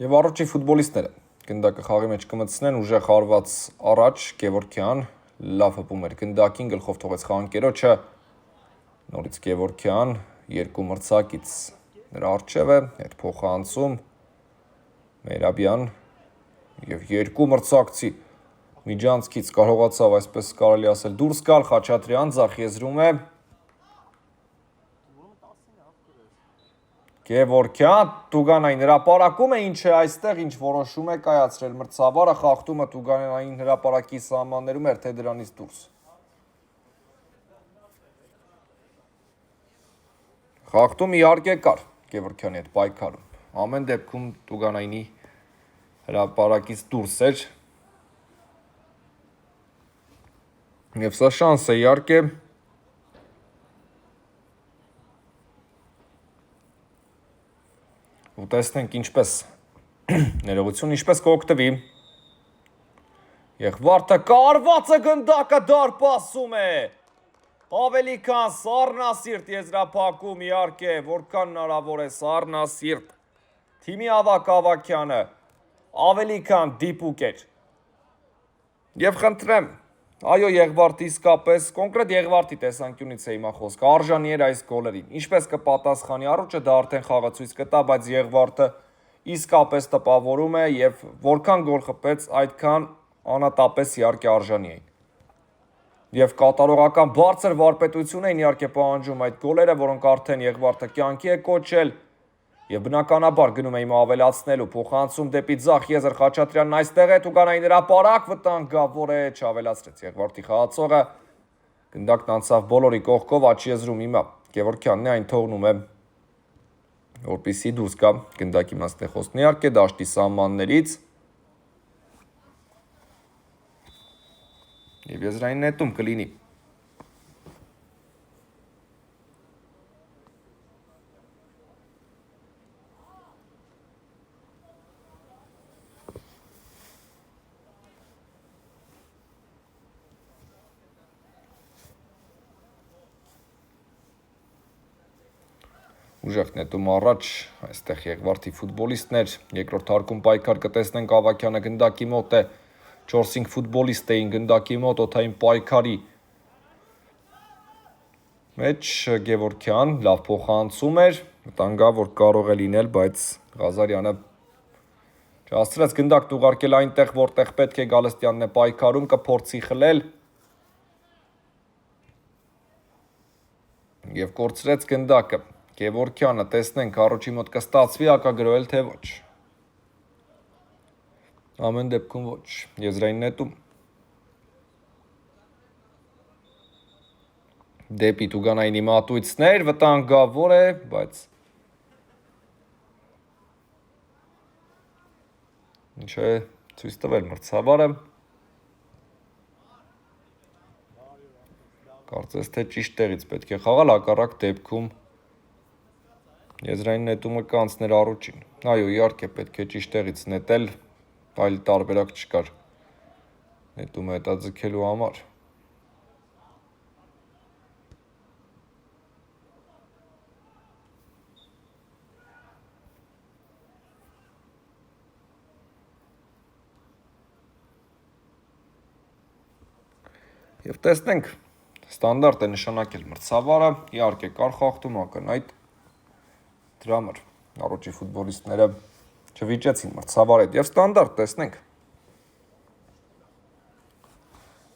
Եվ առողջի ֆուտբոլիստները գնդակը խաղի մեջ կմտցնեն, ուժեղ հարված առաջ Գևորգյան, լավ հպում էր գնդակին, գլխով թողեց խաղանկերոջը, նորից Գևորգյան, երկու մրցակից նրա առջև է, այդ փոխանցում, Մերաբյան եւ երկու մրցակցի միջանցքից կարողացավ այսպես կարելի ասել դուրս գալ, Խաչատրյան ձախ եզրում է, Գևորգյան, Տուգանային հրապարակում է, ինչ է այստեղ, ինչ որոշում է կայացրել մրցավարը, խախտումը Տուգանային հրապարակի սահմաններում էր, թե դրանից դուրս։ Խախտում իհարկե կար Գևորգյանի հետ պայքարում։ Ամեն դեպքում Տուգանայինի հրապարակից դուրս էր։ Եվ սա շանս է իհարկե։ Ու տեսնենք ինչպես ներողություն, ինչպես կօգտվի Եղվարդը կարվածը գնդակը դարպասում է, ավելի քան սառնասիրտ եզրափակում իհարկե, որքան հնարավոր է սառնասիրտ, թիմի ավակ Ավակյանը ավելի քան դիպուկ էր, և խնդրեմ, այո Եղվարդի իսկապես, կոնկրետ Եղվարդի տեսանկյունից է հիմա խոսքը, արժանի էր այս գոլերին, ինչպես կպատասխանի առողջը դա արդեն խաղը ցույց կտա, բայց Եղվարդը իսկապես տպավորում է և որքան գոլ խփեց, այդքան անատապես իհարկե արժանի էին։ Եվ կատարողական բարձր վարպետություն էին իհարկե պահանջում այդ գոլերը, որոնք արդեն Եղվարդը կյանքի է կոչել և բնականաբար գնում է հիմա ավելացնելու, փոխանցում դեպի ձախ եզր Խաչատրյանն այստեղ է, Տուգանային հրապարակ, վտանգավոր է, չավելացրեց Եղվարդի խաղացողը, գնդակն անցավ բոլորի կողքով, աջ եզրում հիմա Գևորգյանն է այն թողնում է, որպեսզի դուրս գա գնդակի մասնախոսն իհարկե դաշտի սահմաններից և եզրային նետում կլինի։ Ուժեղ նետում առաջ, այստեղ Եղվարդի ֆուտբոլիստներ, երկրորդ հարկում պայքար կտեսնենք Ավակյանը գնդակի մոտ է, 4-5 ֆուտբոլիստ էին գնդակի մոտ, օդային պայքարի մեջ Գևորգյան, լավ փոխանցում էր, վտանգավոր կարող է լինել, բայց Ղազարյանը չհասցրեց գնդակն ուղարկել այնտեղ, որտեղ պետք է Գալստյանն է պայքարում, կփորձի խլել և կորցրեց գնդակը։ Գևորգյանը, տեսնենք առաջի մոտ կստացվի հակագրոել թե ոչ։ Ամեն դեպքում ոչ։ Եզրային նետում։ Դեպի Տուգանայինի մատույցներ, վտանգավոր է, բայց ինչ է ցույց տվել մրցավարը։ Կարծես թե ճիշտ տեղից պետք է խաղալ, հակառակ դեպքում եզրային նետումը կանցներ առուչին։ Այո, իհարկե պետք է ճիշտ տեղից նետել, այլ տարբերակ չկար նետումը հետաձգելու համար։ Եվ տեսնենք, ստանդարտ է նշանակել մրցավարը, իհարկե կար խախտում ակնհայտ, դրա համար առաջի ֆուտբոլիստները չվիճեցին մրցավար հետ, եւ ստանդարտ տեսնենք։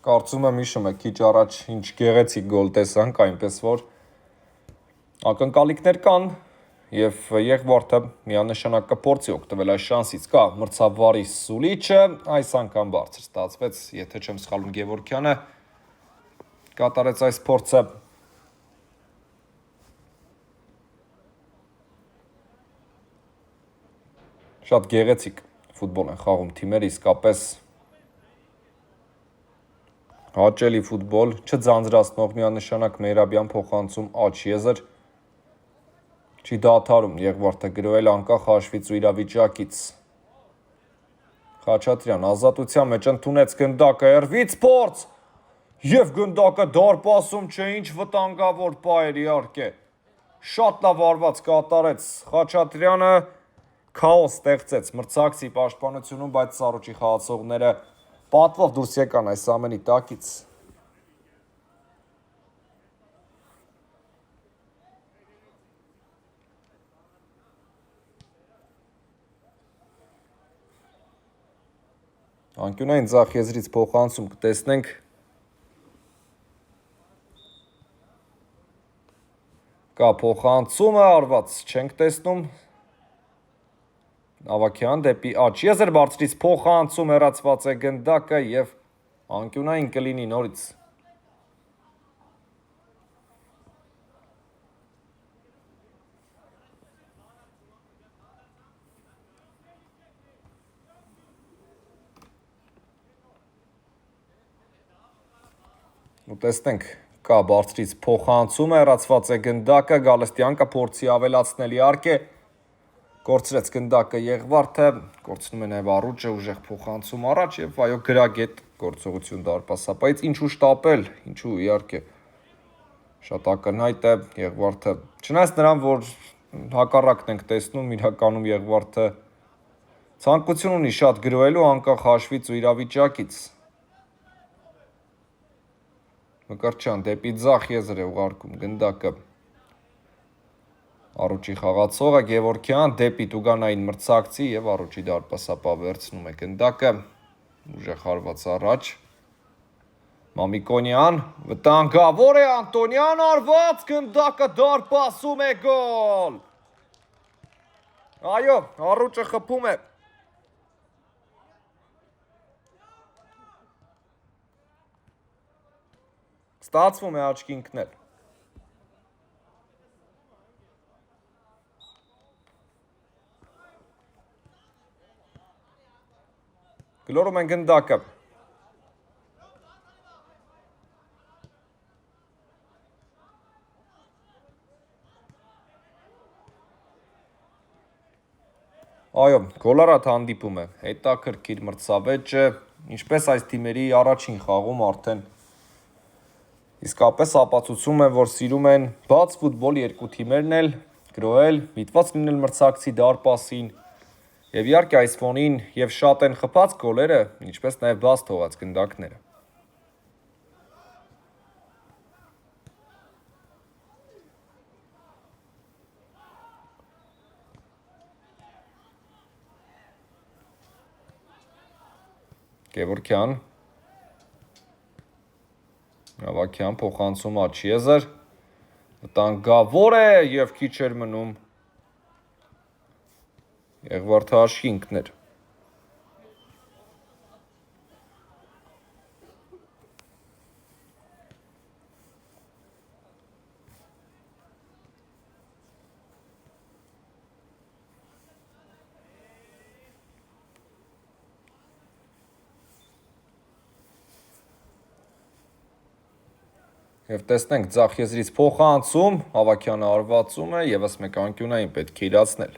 Կարծում եմ հիշում եք քիչ առաջ ինչ գեղեցիկ գոլ տեսանք, այնպես որ ակնկալիքներ կան եւ Եղվարդը միանշանակ կփորձի օգտվել այս շանսից։ Կա մրցավարի սուլիչը, այս անգամ բարձր ստացվեց, եթե չեմ սխալվում Գևորգյանը կատարեց այս փորձը։ Շատ գեղեցիկ ֆուտբոլ են խաղում թիմերը, իսկապես հաճելի ֆուտբոլ, չձանձրացնող միանշանակ Մեհրաբյան փոխանցում աջ եզր չի դադարում Եղվարդը գրոել անկախ հաշվից ու իրավիճակից։ Խաչատրյան ազատության մեջ ընդունեց գնդակը, Էրվից փորձ եւ գնդակը դարպասում չէ, ինչ վտանգավոր պայր իհարկե։ Շատ լավ արված կատարեց Խաչատրյանը, քաոս ստեղծեց մրցակցի պաշտպանությունում, բայց Սարուչի խաղացողները պատվով դուրս եկան այս ամենի տակից։ Անկյունային ձախ եզրից փոխանցում կտեսնենք։ Կա փոխանցումը, արված չենք տեսնում։ Ավակյան դեպի աջ եզր բարձրից փոխանցում հեռացված է գնդակը եւ անկյունային կլինի նորից։ Ու տեսնենք, կա բարձրից փոխանցումը, հեռացված է գնդակը, Գալստյան կփորձի ավելացնել իհարկե, կորցրեց գնդակը Եղվարդը, կորցնում է նաև առուճը, ուժեղ փոխանցում առաջ եւ այո գրագետ գործողություն դարպասապայից, ինչու շտապել, ինչու իհարկե շատ ակնհայտ է Եղվարդը, չնայած նրան, որ հակառակն ենք տեսնում, իրականում Եղվարդը ցանկություն ունի շատ գրոելու անկախ հաշվից ու իրավիճակից։ Մկրտչյան դեպի ձախ եզր է ուղարկում գնդակը առուճի խաղացողը, Գևորգյան դեպի Տուգանային մրցակցի եւ առուճի դարպասապահ վերցնում է գնդակը, ուժեղ հարված առաջ, Մամիկոնյան, վտանգավոր է Անտոնյան, արված գնդակը դարպասում է գոլ։ Այո, առուճը խփում է։ Ստացվում է աչքի ընկնել։ Գլորում են գնդակը։ Այո, գոլարատ հանդիպում է, հետաքրքիր մրցավեճը, ինչպես այս թիմերի առաջին խաղում արդեն իսկապես ապացուցում է, որ սիրում են բաց ֆուտբոլ երկու թիմերն էլ, գրոել, միտված լինել մրցակցի դարպասին, եւ իհարկե այս ֆոնին եւ շատ են խփած գոլերը, ինչպես նաեւ բաց թողած գնդակները։ Գևորգյան, Ավակյան փոխանցում աջ եզր, վտանգավոր է եւ քիչ էր մնում Եղվարդը աշխի ինքներ Եվ տեսնենք ձախ եզրից փոխանցում, Հավաքյանը արվածում է, եւս մեկ անկյունային պետք է իրացնել։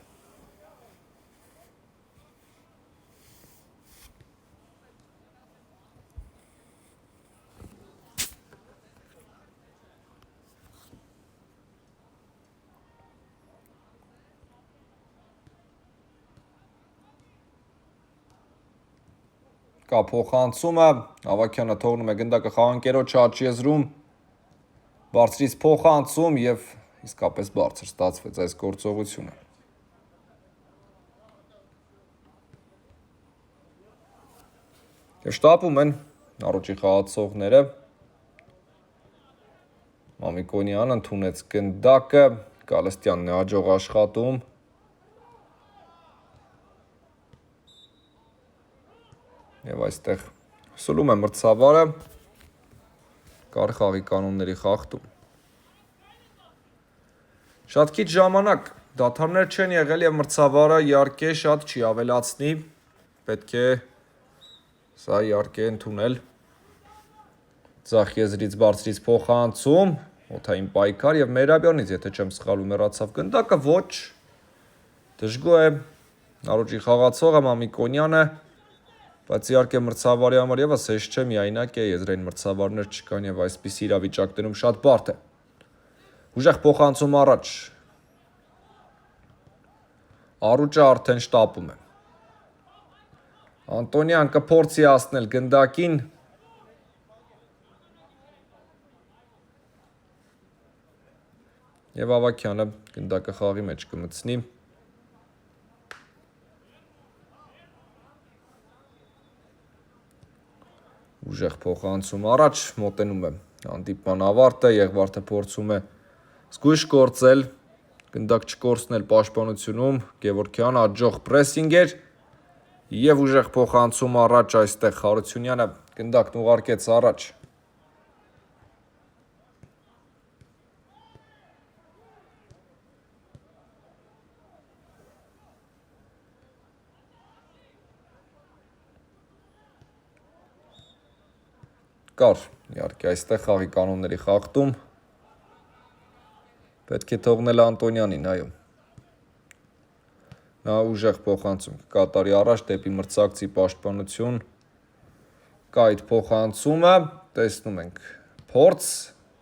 Կա փոխանցումը, Հավաքյանը թողնում է գնդակը խաղանկերոջ աջ եզրում, բարձրից փոխանցում եւ իսկապես բարձր ստացվեց այս գործողությունը։ Եվ շտապում են առողջի խաղացողները։ Մամիկոնյանն ընդունեց գնդակը, Գալստյանն է հաջող աշխատում։ Եվ այստեղ սուլում է մրցավարը, կար խաղի կանոնների խախտում։ Շատ քիչ ժամանակ դադարներ չեն եղել եւ մրցավարը իհարկե շատ չի ավելացնի, պետք է սա իհարկե ընդունել։ Ձախ եզրից բարձրից փոխանցում, օդային պայքար եւ Մերաբյանից, եթե չեմ սխալվում, մեռացավ գնդակը, ոչ դժգոհ է Արոջի խաղացողը Մամիկոնյանը, բայց իհարկե մրցավարի համար եւս հեշտ չէ, միայնակ է, եզրային մրցավարներ չկան եւ այսպիսի իրավիճակներում շատ բարդ է։ Ուժեղ փոխանցում առաջ։ Արուջը արդեն շտապում է։ Անտոնյան կփորձի հասնել գնդակին։ Եվ Ավակյանը գնդակը խաղի մեջ կմտցնի։ Ուժեղ փոխանցում առաջ, մոտենում է հանդիպման ավարտը, Եղվարդը փորձում է զգույշ գործել, գնդակ չկորցնել պաշտպանությունում, Գևորգյան աջող պրեսինգ էր եւ ուժեղ փոխանցում առաջ այստեղ Խարությունյանը գնդակն ուղարկեց առաջ։ Կար, իհարկե, այստեղ խաղի կանոնների խախտում, պետք է թողնել Անտոնյանին, այո։ Նա ուժեղ փոխանցում կատարի առաջ դեպի մրցակցի պաշտպանություն, կա այդ փոխանցումը, տեսնում ենք փորձ,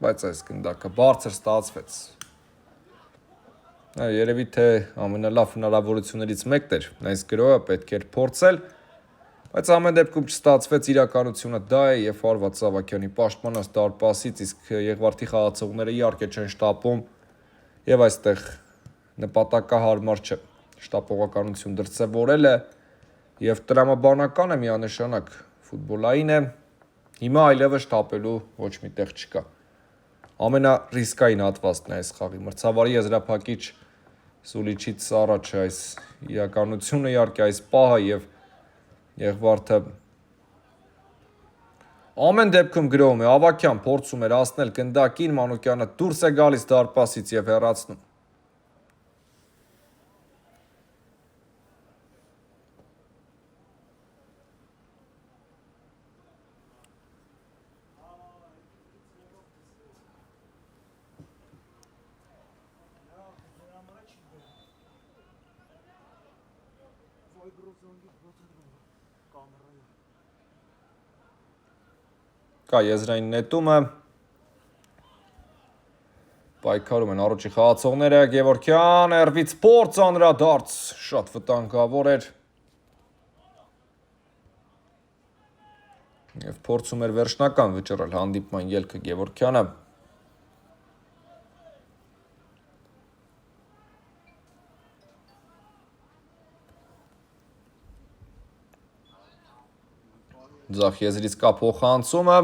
բայց այս գնդակը բարձր ստացվեց։ Երևի թե ամենալավ հնարավորություններից մեկն էր, այս գրոհը պետք էր փորձել, բայց ամեն դեպքում չստացվեց, իրականությունը դա է եւ Արված Ավակյանի պաշտպանած դարպասից, իսկ Եղվարդի խաղացողները իհարկե չեն շտապում եւ այստեղ նպատակահարմար չէ։ Շտապողականություն դրսևորել է եւ տրամաբանական է միանշանակ ֆուտբոլային է։ Հիմա այլևս շտապելու ոչ մի տեղ չկա։ Ամենառիսկային հատվածն է այս խաղի մրցավարի եզրափակիչ Սուլիչից առաջ այս իրականությունը, իհարկե այս պահը եւ Եղվարդը ամեն դեպքում գրոհում է, Ավակյան փորձում էր հասնել գնդակին, Մանուկյանը դուրս է գալիս դարպասից եւ հեռացնում։ Կա եզրային նետումը, պայքարում են առողջի խաղացողները, Գևորգյան, Էրվից փորձ անդրադարձ, շատ վտանգավոր էր եւ փորձում էր վերջնական վճռել հանդիպման ելքը Գևորգյանը։ Ձախ եզրից կա փոխանցումը,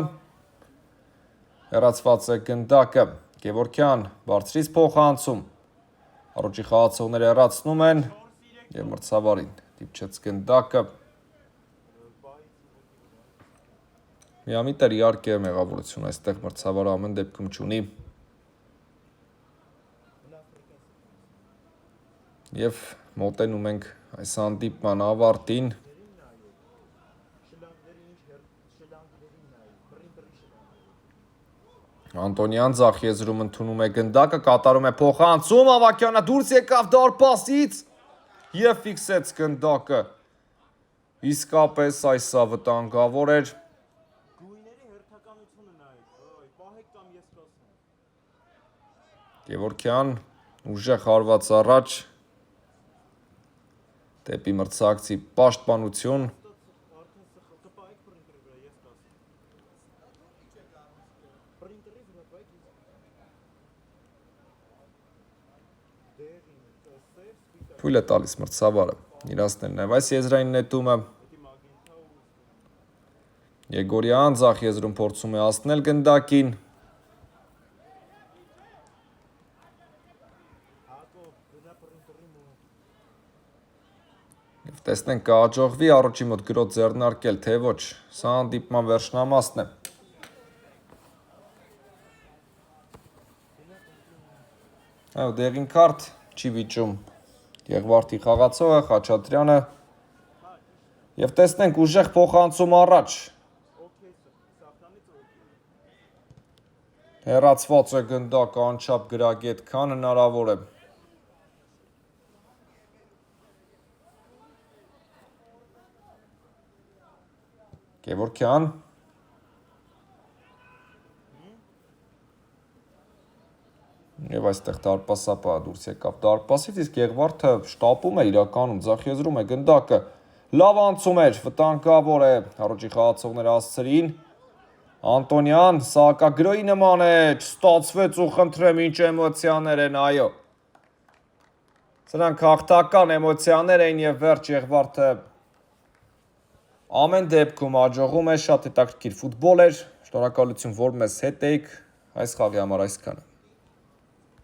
հեռացված է գնդակը, Գևորգյան բարձրից փոխանցում։ Առաջի խաղացողները հեռացնում են եւ մրցավարին դիպչեց գնդակը։ Միամիտեր իհարկե մեղավորություն այստեղ մրցավարը ամեն դեպքում չունի։ Եվ մոտենում ենք այս հանդիպման ավարտին։ Անտոնյան ձախ եզրում ընդունում է գնդակը, կատարում է փոխանցում, Ավագյանը դուրս եկավ դարպասից եւ ֆիքսեց գնդակը։ Իսկապես այսա վտանգավոր էր։ Գևորգյան ուժեղ հարված առաջ դեպի մրցակցի պաշտպանություն։ Թույլ է տալիս մրցավարը իրացնել նաև այս եզրային նետումը։ Եգորյան ձախ եզրում փորձում է հասնել գնդակին։ Եվ տեսնենք կհաջողվի առաջի մոտ գրոց ձեռնարկել, թե ոչ, սա հանդիպման վերջնամասն է։ Այո, դեղին քարտ չի վիճում Եղվարդի խաղացողը Խաչատրյանը եւ տեսնենք ուժեղ փոխանցում առաջ։ Հեռացված է գնդակը անչափ գրագետ, քան հնարավոր է։ Գևորգյան Եվ այստեղ դարպասապահը դուրս եկավ դարպասից, իսկ Եղվարդը շտապում է իրականում, ձախ եզրում է գնդակը, լավ անցում էր, վտանգավոր է, առաջի խաղացողները հասցրին, Անտոնյան, սակագրոյի նման է, չստացվեց ու խնդրեմ ինչ էմոցիաներ են, այո, սրանք հաղթական էմոցիաներ էին և վերջ Եղվարդը ամեն դեպքում հաջողում է, շատ հետաքրքիր ֆուտբոլ էր, շնորհակալություն, որ մեզ հետ էիք, այս խաղի համար այսքանը։